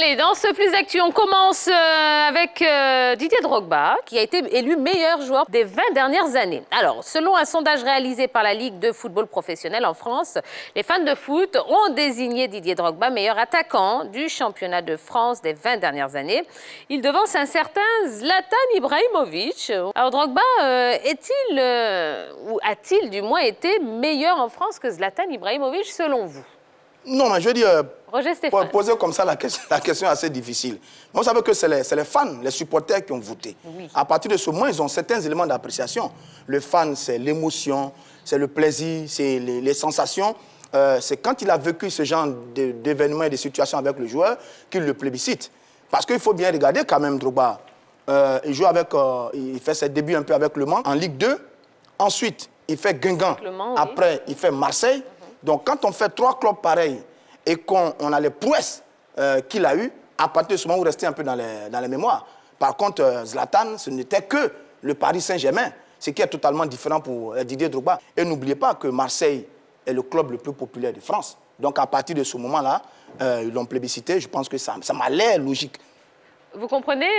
Allez, dans ce Plus Actu, on commence avec Didier Drogba, qui a été élu meilleur joueur des 20 dernières années. Alors, selon un sondage réalisé par la Ligue de football professionnel en France, les fans de foot ont désigné Didier Drogba meilleur attaquant du championnat de France des 20 dernières années. Il devance un certain Zlatan Ibrahimovic. Alors, Drogba ou a-t-il du moins été meilleur en France que Zlatan Ibrahimovic, selon vous? Non, mais je veux dire, Roger-Stéphane. Poser comme ça la question est assez difficile. Mais vous savez que c'est les fans, les supporters qui ont voté. Oui. À partir de ce moment, ils ont certains éléments d'appréciation. Le fan, c'est l'émotion, c'est le plaisir, c'est les sensations. C'est quand il a vécu ce genre d'événements et de situations avec le joueur qu'il le plébiscite. Parce qu'il faut bien regarder quand même Drogba. Il fait ses débuts un peu avec Le Mans en Ligue 2. Ensuite, il fait Guingamp. Mans, après, il fait Marseille. Donc, quand on fait 3 clubs pareils et qu'on a les prouesses qu'il a eues, à partir de ce moment, vous restez un peu dans les mémoires. Par contre, Zlatan, ce n'était que le Paris Saint-Germain, ce qui est totalement différent pour Didier Drogba. Et n'oubliez pas que Marseille est le club le plus populaire de France. Donc, à partir de ce moment-là, ils l'ont plébiscité. Je pense que ça m'a l'air logique. Vous comprenez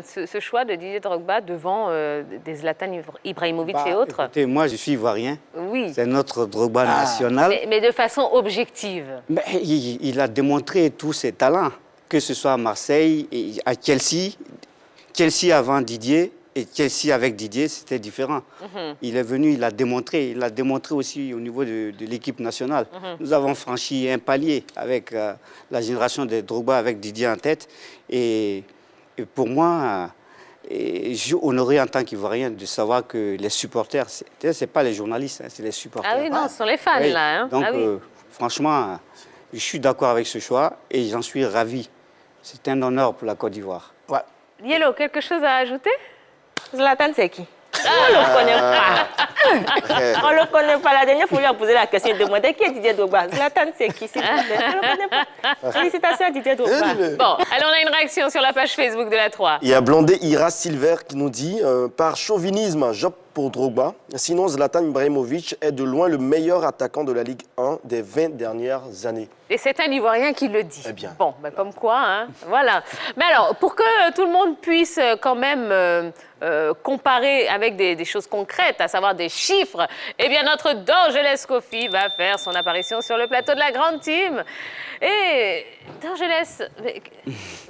ce choix de Didier Drogba devant des Zlatan Ibrahimovic et autres? Écoutez, moi, je suis ivoirien. Oui. C'est notre Drogba national. Mais de façon objective. Mais il a démontré tous ses talents, que ce soit à Marseille, et à Chelsea. Chelsea avant Didier et Chelsea avec Didier, c'était différent. Il est venu, il a démontré aussi au niveau de l'équipe nationale. Nous avons franchi un palier avec la génération de Drogba avec Didier en tête. Et pour moi, je suis honoré en tant qu'Ivoirien de savoir que les supporters, ce n'est pas les journalistes, c'est les supporters. Ah oui, non, ce sont les fans, oui. là. Hein? Donc, ah, oui. Franchement, je suis d'accord avec ce choix et j'en suis ravi. C'est un honneur pour la Côte d'Ivoire. Ouais. Yellow, quelque chose à ajouter? Zlatan, c'est qui? On ne le connaît pas. On ne le connaît pas. La dernière fois, on lui a posé la question, il demandait qui est Didier Drogba. Zlatan, c'est qui? On ne le connaît pas. Félicitations à Didier Drogba. Bon, allez, on a une réaction sur la page Facebook de la 3. Il y a Blondé Ira Silver qui nous dit par chauvinisme, j'opte pour Drogba. Sinon, Zlatan Ibrahimovic est de loin le meilleur attaquant de la Ligue 1 des 20 dernières années. Et c'est un Ivoirien qui le dit. Eh bien. Bon, ben comme quoi, hein, voilà. Mais alors, pour que tout le monde puisse quand même comparer avec des choses concrètes, à savoir des chiffres, eh bien, notre Dorgelès Kofi va faire son apparition sur le plateau de la Grande Team. Et Dorgelès,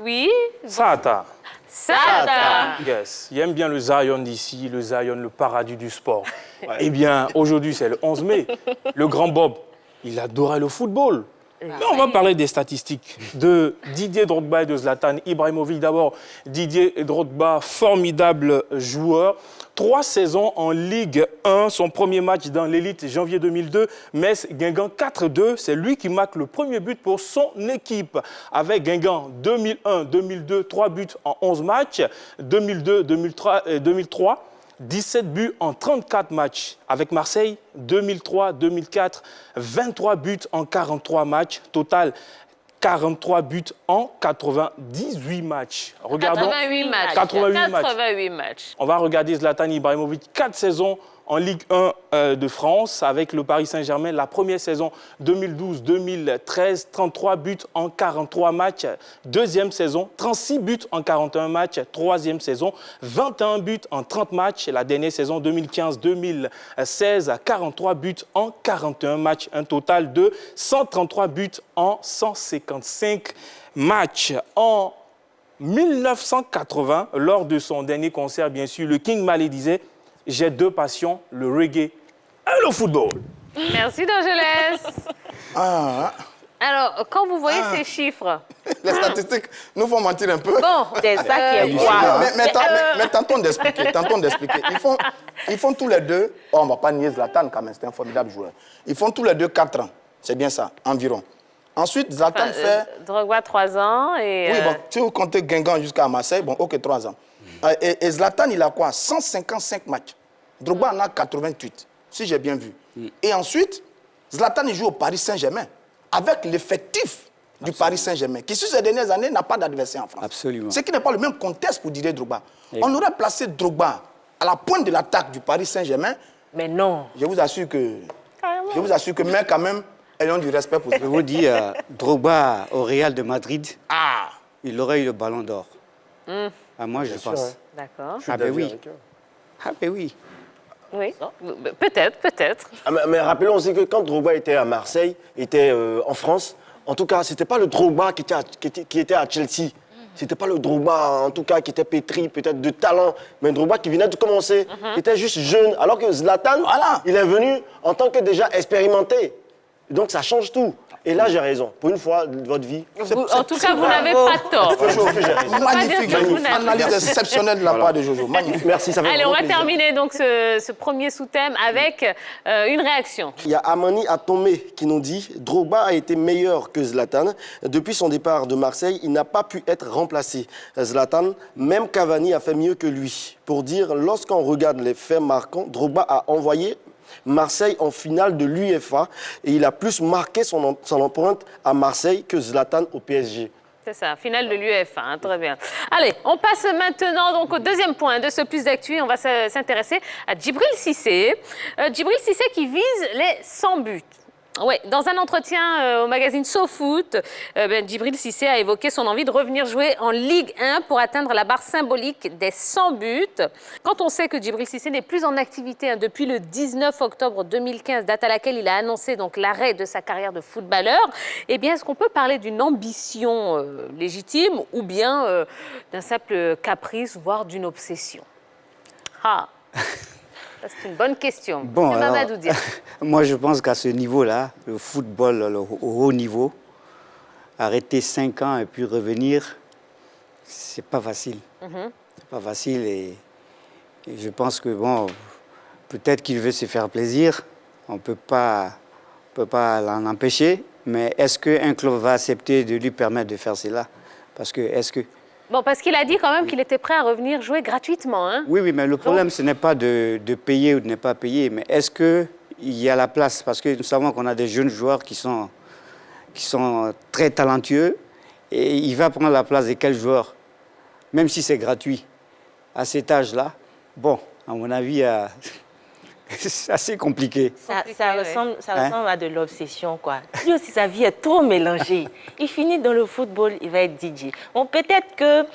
oui? Sata. Sata. Yes. Il aime bien le Zion d'ici, le Zion, le paradis du sport. Ouais. Eh bien, aujourd'hui, c'est le 11 mai. Le grand Bob, il adorait le football. Mais on va parler des statistiques de Didier Drogba et de Zlatan Ibrahimovic. D'abord, Didier Drogba, formidable joueur. 3 saisons en Ligue 1, son premier match dans l'élite, janvier 2002, Metz Guingamp 4-2. C'est lui qui marque le premier but pour son équipe. Avec Guingamp 2001-2002, 3 buts en 11 matchs. 2002-2003, 17 buts en 34 matchs. Avec Marseille, 2003-2004, 23 buts en 43 matchs. Total, 43 buts en 98 matchs. Regardons. 88 matchs. 88 matchs. On va regarder Zlatan Ibrahimovic, 4 saisons en Ligue 1 de France avec le Paris Saint-Germain. La première saison 2012-2013, 33 buts en 43 matchs. Deuxième saison, 36 buts en 41 matchs. Troisième saison, 21 buts en 30 matchs. La dernière saison 2015-2016, 43 buts en 41 matchs. Un total de 133 buts en 155 matchs. En 1980, lors de son dernier concert, bien sûr, le King Malé disait: j'ai 2 passions, le reggae et le football. Merci, Dorgelès. Alors, quand vous voyez ces chiffres... Les statistiques nous font mentir un peu. Bon, c'est ça qui est quoi. Mais tentons d'expliquer. Ils font tous les deux... Oh, on ne va pas nier Zlatan quand même, c'est un formidable joueur. Ils font tous les deux 4 ans. C'est bien ça, environ. Ensuite, Zlatan fait... Drogba, 3 ans et... Oui, bon, si vous comptez Guingamp jusqu'à Marseille, bon, ok, 3 ans. Et Zlatan, il a quoi? 155 matchs. Drogba en a 88, si j'ai bien vu. Et ensuite, Zlatan, il joue au Paris Saint-Germain, avec l'effectif du Paris Saint-Germain, qui, sur ces dernières années, n'a pas d'adversaire en France. Absolument. Ce qui n'est pas le même contexte pour Didier Drogba. On aurait placé Drogba à la pointe de l'attaque du Paris Saint-Germain. Mais non. Je vous assure que... mais quand même, ayons du respect pour Je vous dis, Drogba au Real de Madrid. il aurait eu le ballon d'or. Moi, je pense. sûr, D'accord. Je suis Ah ben d'avis oui. avec eux. Ah ben oui. Oui. Peut-être, peut-être. Ah, mais rappelons aussi que quand Drogba était à Marseille, était en France, en tout cas, c'était pas le Drogba qui était à Chelsea. C'était pas le Drogba, en tout cas, qui était pétri peut-être de talent, mais un Drogba qui venait de commencer, qui était juste jeune. Alors que Zlatan, il est venu en tant que déjà expérimenté. Donc ça change tout. Et là, j'ai raison. Pour une fois de votre vie. En tout cas, vous n'avez pas tort. Jojo, dire magnifique, que vous magnifique. n'avez- Analyse exceptionnelle de la part de Jojo. Magnifique. Merci, ça fait Allez, on vraiment va plaisir. terminer donc ce premier sous-thème avec une réaction. Il y a Amani Atomé qui nous dit « Drogba a été meilleur que Zlatan. Depuis son départ de Marseille, il n'a pas pu être remplacé. Zlatan, même Cavani a fait mieux que lui. Pour dire, lorsqu'on regarde les faits marquants, Drogba a envoyé Marseille en finale de l'UEFA et il a plus marqué son empreinte à Marseille que Zlatan au PSG. » C'est ça, finale de l'UEFA, hein, très bien. Allez, on passe maintenant donc au deuxième point de ce plus d'actu. On va s'intéresser à Djibril Cissé. Djibril Cissé qui vise les 100 buts. Oui, dans un entretien au magazine SoFoot, Djibril Cissé a évoqué son envie de revenir jouer en Ligue 1 pour atteindre la barre symbolique des 100 buts. Quand on sait que Djibril Cissé n'est plus en activité depuis le 19 octobre 2015, date à laquelle il a annoncé donc l'arrêt de sa carrière de footballeur, eh bien, est-ce qu'on peut parler d'une ambition légitime ou bien d'un simple caprice, voire d'une obsession? Ça, c'est une bonne question. Bon, Monsieur alors, Mamadou Dia. moi, je pense qu'à ce niveau-là, le football au haut niveau, arrêter 5 ans et puis revenir, c'est pas facile. C'est pas facile et je pense que, bon, peut-être qu'il veut se faire plaisir. On peut pas l'en empêcher. Mais est-ce qu'un club va accepter de lui permettre de faire cela? Parce que, Bon, parce qu'il a dit quand même qu'il était prêt à revenir jouer gratuitement. Hein? Oui, mais le problème, ce n'est pas de payer ou de ne pas payer, mais est-ce qu'il y a la place? Parce que nous savons qu'on a des jeunes joueurs qui sont très talentueux et il va prendre la place de quel joueur? Même si c'est gratuit. À cet âge-là, bon, à mon avis, c'est assez compliqué. Ça ressemble à de l'obsession, quoi. Lui aussi, sa vie est trop mélangée. Il finit dans le football, il va être DJ. Bon, peut-être que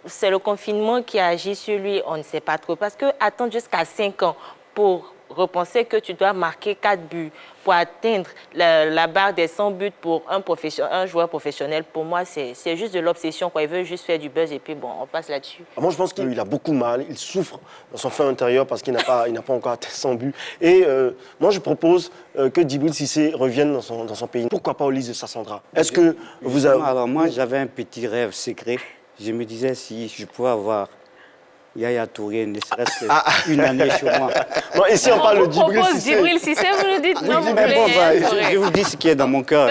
c'est le confinement qui agit sur lui, on ne sait pas trop. Parce que attendre jusqu'à 5 ans pour repenser que tu dois marquer 4 buts pour atteindre la barre des 100 buts pour un joueur professionnel, pour moi, c'est juste de l'obsession, quoi. Il veut juste faire du buzz et puis bon, on passe là-dessus. Moi, je pense qu'il a beaucoup mal, il souffre dans son fond intérieur parce qu'il n'a pas encore atteint 100 buts. Et moi, je propose que Djibril Cissé revienne dans son pays. Pourquoi pas au Lys de Sassandra? Est-ce que vous avez... Alors moi, j'avais un petit rêve secret. Je me disais si je pouvais avoir Yaya Touré, ne serait-ce qu'une année chez moi. Non, ici, on parle de Djibril propose Cissé. Djibril Cissé, vous nous dites non, vous Mais voulez bon, Yaya bah, Touré. je vous dis ce qui est dans mon cœur.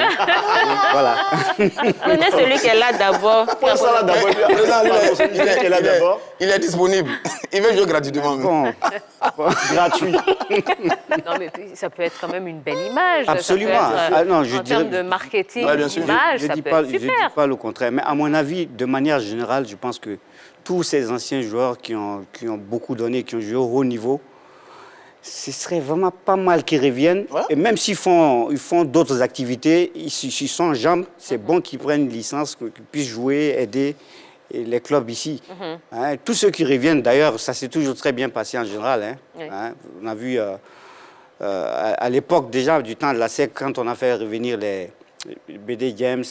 Voilà. Prenez celui qui est là d'abord. Prends ça là d'abord. Il est là d'abord. Il est disponible. Il veut jouer gratuitement. Bon, Gratuit. Non, mais ça peut être quand même une belle image. Absolument. Ça peut être, Ah non, je en termes dirais- de marketing, Ouais, bien sûr. d'image, je ça dis peut pas, être je dis super. pas le contraire. Mais à mon avis, de manière générale, je pense que tous ces anciens joueurs qui ont beaucoup donné, qui ont joué au haut niveau, ce serait vraiment pas mal qu'ils reviennent. Ouais. Et même s'ils font d'autres activités, ils sont en jambes, c'est bon qu'ils prennent une licence, qu'ils puissent jouer, aider les clubs ici. Hein, tous ceux qui reviennent, d'ailleurs, ça s'est toujours très bien passé en général. Hein. Oui. Hein, on a vu à l'époque déjà, du temps de la SEC, quand on a fait revenir les BD James,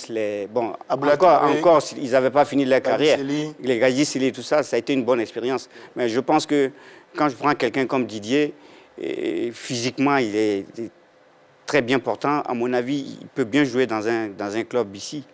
bon, Aboulaye encore, ils n'avaient pas fini leur carrière. Sely. Les Gadji Sely, tout ça, ça a été une bonne expérience. Mais je pense que quand je prends quelqu'un comme Didier, et physiquement, il est très bien portant. À mon avis, il peut bien jouer dans un club ici.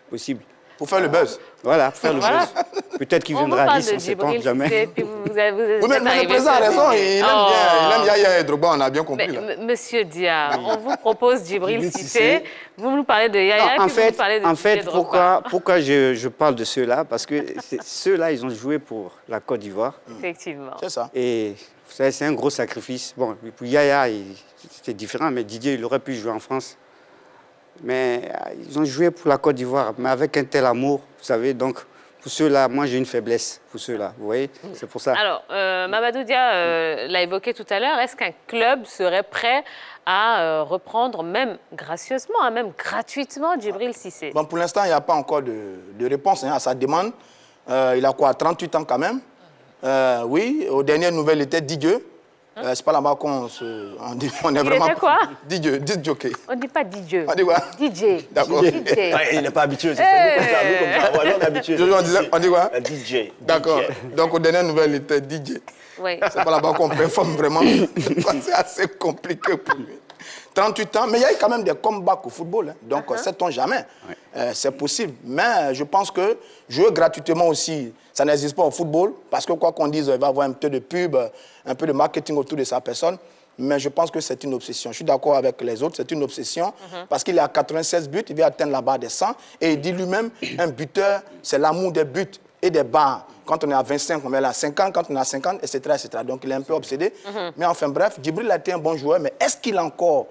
Possible. Pour faire le buzz. Voilà, pour faire le buzz. Peut-être qu'il On vous viendra à parle 10, de on ne sait pas Djibril jamais. Cissé, puis vous êtes Oui, mais le arrivé président a sur raison. Il Didier. aime bien. Il aime Yaya et Drogba, on a bien compris. là. Monsieur Dia, on vous propose Djibril Djibril Cissé. Cissé. Vous nous parlez de Yaya, Non, puis vous nous parlez de en Didier fait Drogba. pourquoi je parle de ceux-là? Parce que ceux-là, ils ont joué pour la Côte d'Ivoire. Effectivement. C'est ça. Et vous savez, c'est un gros sacrifice. Bon, pour Yaya, c'était différent, mais Didier, il aurait pu jouer en France. Mais ils ont joué pour la Côte d'Ivoire, mais avec un tel amour, vous savez. Donc, Pour ceux-là, moi, j'ai une faiblesse pour ceux-là. Vous voyez, c'est pour ça. Alors, Mamadou Dia l'a évoqué tout à l'heure. Est-ce qu'un club serait prêt à reprendre, même gracieusement, hein, même gratuitement, Djibril Cissé? Bon, pour l'instant, il n'y a pas encore de réponse à sa demande. Il a quoi, 38 ans quand même. Oui, aux dernières nouvelles, il était digueux. C'est pas là-bas qu'on on est vraiment... était quoi? Digueux, disc jockey. On ne dit pas DJ. On dit quoi? DJ. D'accord. DJ. Ouais, il n'est pas habitué, c'est nous comme ça, nous comme ça. Ouais, nous, on est habitué. On dit quoi? DJ. D'accord. Donc, aux dernières nouvelles, il était DJ. Oui. C'est pas là-bas qu'on performe vraiment. C'est assez compliqué pour lui. 38 ans, mais il y a eu quand même des comebacks au football. Hein. Donc, sait-on jamais. C'est possible. Mais je pense que jouer gratuitement aussi, ça n'existe pas au football. Parce que quoi qu'on dise, il va y avoir un peu de pub, un peu de marketing autour de sa personne. Mais je pense que c'est une obsession. Je suis d'accord avec les autres, c'est une obsession. Parce qu'il est à 96 buts, il va atteindre la barre des 100. Et il dit lui-même, un buteur, c'est l'amour des buts et des barres. Quand on est à 25, on est à 50, quand on est à 50, etc., etc. Donc, il est un peu obsédé. Mais enfin, bref, Djibril a été un bon joueur, mais est-ce qu'il a encore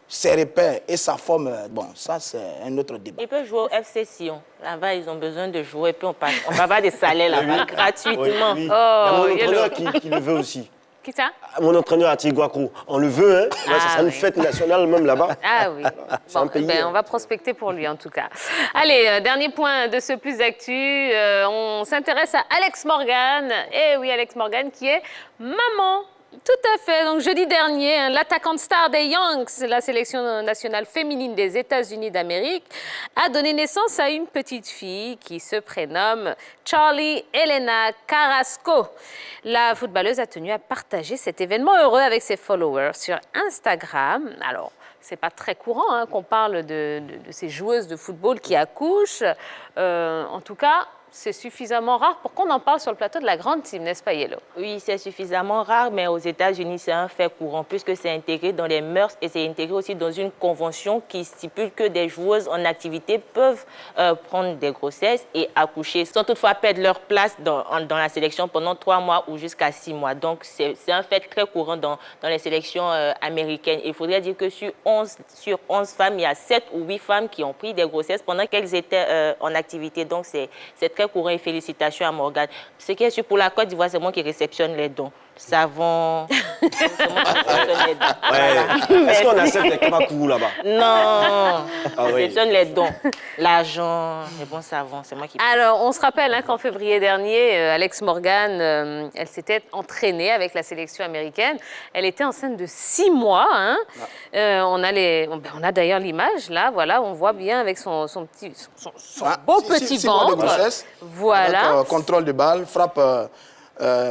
ses repères et sa forme? Bon, ça, c'est un autre débat. Il peut jouer au FC Sion. Là-bas, ils ont besoin de jouer, puis on va avoir des salaires là-bas gratuitement. Oui, oui. Oh, il y a mon yellow. entraîneur qui le veut aussi. Qui ça? Mon entraîneur à Tiguaco, on le veut, hein. Là, ça sera une oui. fête nationale même là-bas. Ah oui. C'est un pays, ben, hein. on va prospecter pour lui en tout cas. Allez, dernier point de ce plus d'actu. On s'intéresse à Alex Morgan. Eh oui, Alex Morgan qui est maman. Tout à fait. Donc, jeudi dernier, hein, l'attaquante star des Yanks, la sélection nationale féminine des États-Unis d'Amérique, a donné naissance à une petite fille qui se prénomme Charlie Elena Carrasco. La footballeuse a tenu à partager cet événement heureux avec ses followers sur Instagram. Alors, c'est pas très courant hein, qu'on parle de ces joueuses de football qui accouchent. En tout cas, c'est suffisamment rare pour qu'on en parle sur le plateau de la grande team, n'est-ce pas, Yellow? Oui, c'est suffisamment rare, mais aux États-Unis, c'est un fait courant, puisque c'est intégré dans les mœurs et c'est intégré aussi dans une convention qui stipule que des joueuses en activité peuvent prendre des grossesses et accoucher sans toutefois perdre leur place dans la sélection pendant 3 mois ou jusqu'à 6 mois. Donc, c'est un fait très courant dans les sélections américaines. Il faudrait dire que sur 11 femmes, il y a 7 ou 8 femmes qui ont pris des grossesses pendant qu'elles étaient en activité. Donc, c'est très courant et félicitations à Morgane. Ce qui est sûr pour la Côte d'Ivoire, c'est moi qui réceptionne les dons. Savon. C'est moi qui réceptionne les dons. Ouais. Est-ce qu'on accepte les Kabakourou là-bas? Non. Ah oui. Réceptionne les dons. L'argent, les bons savons, c'est moi qui... Alors, on se rappelle hein, qu'en février dernier, Alex Morgan, elle s'était entraînée avec la sélection américaine. Elle était enceinte de 6 mois. Hein. On a d'ailleurs l'image, là, voilà, on voit bien avec son beau petit six mois de ventre. grossesse, Voilà. avec, contrôle de balle, frappe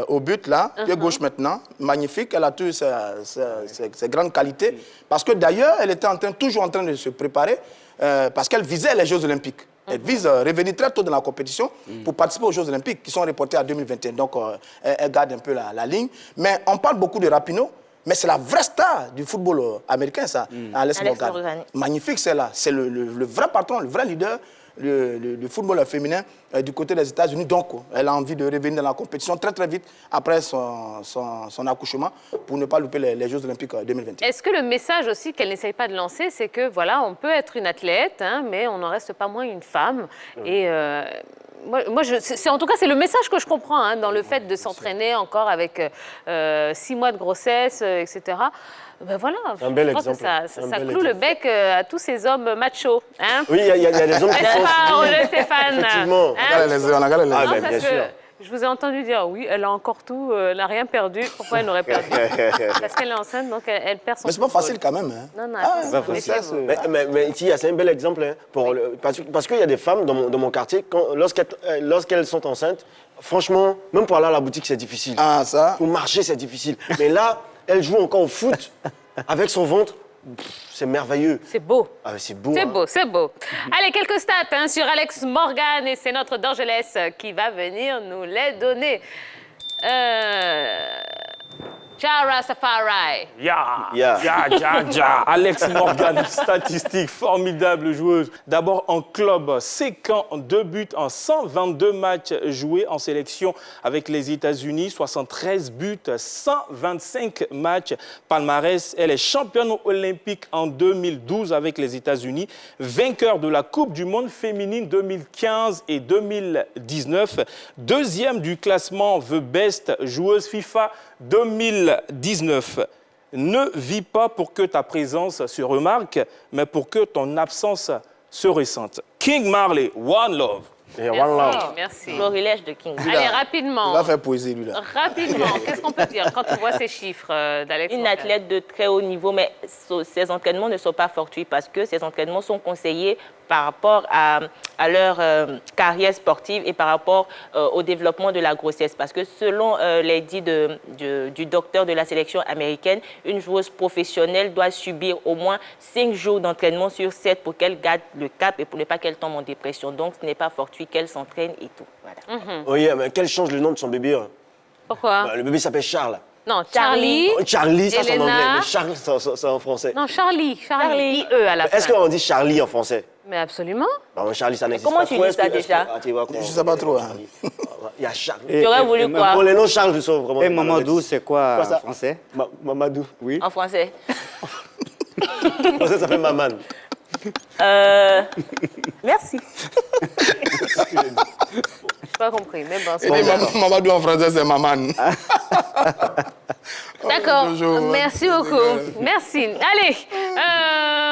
au but, là, pied gauche maintenant. Magnifique, elle a toutes ses grandes qualités. Parce que d'ailleurs, elle était toujours en train de se préparer parce qu'elle visait les Jeux Olympiques. Elle vise revenir très tôt dans la compétition pour participer aux Jeux Olympiques qui sont reportés à 2021. Donc, elle garde un peu la ligne. Mais on parle beaucoup de Rapinoe, mais c'est la vraie star du football américain, ça, Alex Morgan. Magnifique, celle-là. C'est le vrai patron, le vrai leader du football féminin du côté des États-Unis. Donc, elle a envie de revenir dans la compétition très, très vite après son accouchement pour ne pas louper les Jeux Olympiques 2021. Est-ce que le message aussi qu'elle n'essaye pas de lancer, c'est que, voilà, on peut être une athlète, hein, mais on n'en reste pas moins une femme. Et en tout cas, c'est le message que je comprends hein, dans le fait de s'entraîner encore avec 6 mois de grossesse, etc. Ben voilà, un bel je crois exemple. que ça cloue le bec à tous ces hommes machos. Hein? Oui, il y a des hommes qui N'est-ce sont... pas, Roger Stéphane? Effectivement. On a regardé les Ah, Non, ben, parce bien que sûr. je vous ai entendu dire, oui, elle a encore tout, elle n'a rien perdu. Pourquoi elle n'aurait perdu? Parce qu'elle est enceinte, donc elle perd son Mais c'est pas football. facile quand même. Hein. Non, non, c'est pas méfiez-vous. facile. Mais ici, c'est un bel exemple. Hein, parce qu'il y a des femmes dans mon quartier, lorsqu'elles sont enceintes, franchement, même pour aller à la boutique, c'est difficile. Ah, ça. Pour marcher, c'est difficile. Mais là, elle joue encore au foot avec son ventre. C'est merveilleux. C'est beau. Ah, c'est beau. C'est hein. beau, c'est beau. Allez, quelques stats hein, sur Alex Morgan et c'est notre Dorgelès qui va venir nous les donner. Ja Rastafari. Ya. Alex Morgan, statistique formidable joueuse. D'abord en club, séquent, 2 buts en 122 matchs joués en sélection avec les États-Unis, 73 buts, 125 matchs. Palmarès, elle est championne olympique en 2012 avec les États-Unis, vainqueur de la Coupe du Monde féminine 2015 et 2019, deuxième du classement The Best joueuse FIFA 2019. Ne vis pas pour que ta présence se remarque, mais pour que ton absence se ressente. King Marley, One Love. Merci. Florilège de King. Allez, rapidement. Il va faire poésie, lui, là. Rapidement, qu'est-ce qu'on peut dire quand on voit ces chiffres d'Alex Une Morgan? athlète de très haut niveau, mais ses entraînements ne sont pas fortuits parce que ces entraînements sont conseillés par rapport à leur carrière sportive et par rapport au développement de la grossesse. Parce que selon les dits du docteur de la sélection américaine, une joueuse professionnelle doit subir au moins 5 jours d'entraînement sur 7 pour qu'elle garde le cap et pour ne pas qu'elle tombe en dépression. Donc, ce n'est pas fortuit qu'elle s'entraîne et tout. Voilà. Oui, mais qu'elle change le nom de son bébé. Hein. Pourquoi? Bah, le bébé s'appelle Charles. Non, Charlie. Oh, Charlie, ça c'est en Elena. anglais, mais Charles, c'est en français. Non, Charlie. I-E à la fin. Est-ce qu'on dit Charlie en français? Mais absolument. Bah, Charlie, ça n'existe comment pas. tu dis ça déjà? Tu vois, Je ne sais pas trop. Hein. Il y a Charles. J'aurais voulu quoi? Pour les noms Charles, je sais vraiment. Et Mamadou, c'est quoi ça en français? Mamadou. Oui. En français. En français, ça fait Maman. Merci. Je n'ai pas compris, mais bon. Et Mamadou en français, c'est Maman. D'accord, Bonjour. merci beaucoup. Merci. Allez,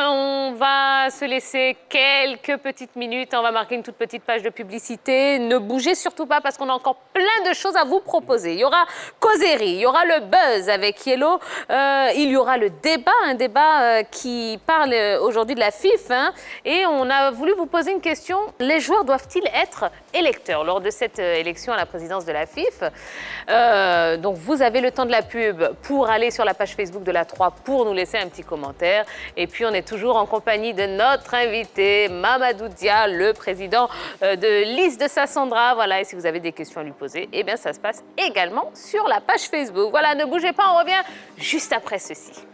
on va se laisser quelques petites minutes. On va marquer une toute petite page de publicité. Ne bougez surtout pas parce qu'on a encore plein de choses à vous proposer. Il y aura causerie, il y aura le buzz avec Yellow, il y aura le débat, un débat qui parle aujourd'hui de la FIF. Hein, et on a voulu vous poser une question. Les joueurs doivent-ils être électeurs lors de cette élection à la présidence de la FIF? Donc vous avez le temps de la pub pour aller sur la page Facebook de la 3 pour nous laisser un petit commentaire. Et puis on est toujours en compagnie de notre invité Mamadou Dia, le président de l'IS de Sassandra. Voilà, et si vous avez des questions à lui poser, eh bien ça se passe également sur la page Facebook. Voilà, ne bougez pas, on revient juste après ceci.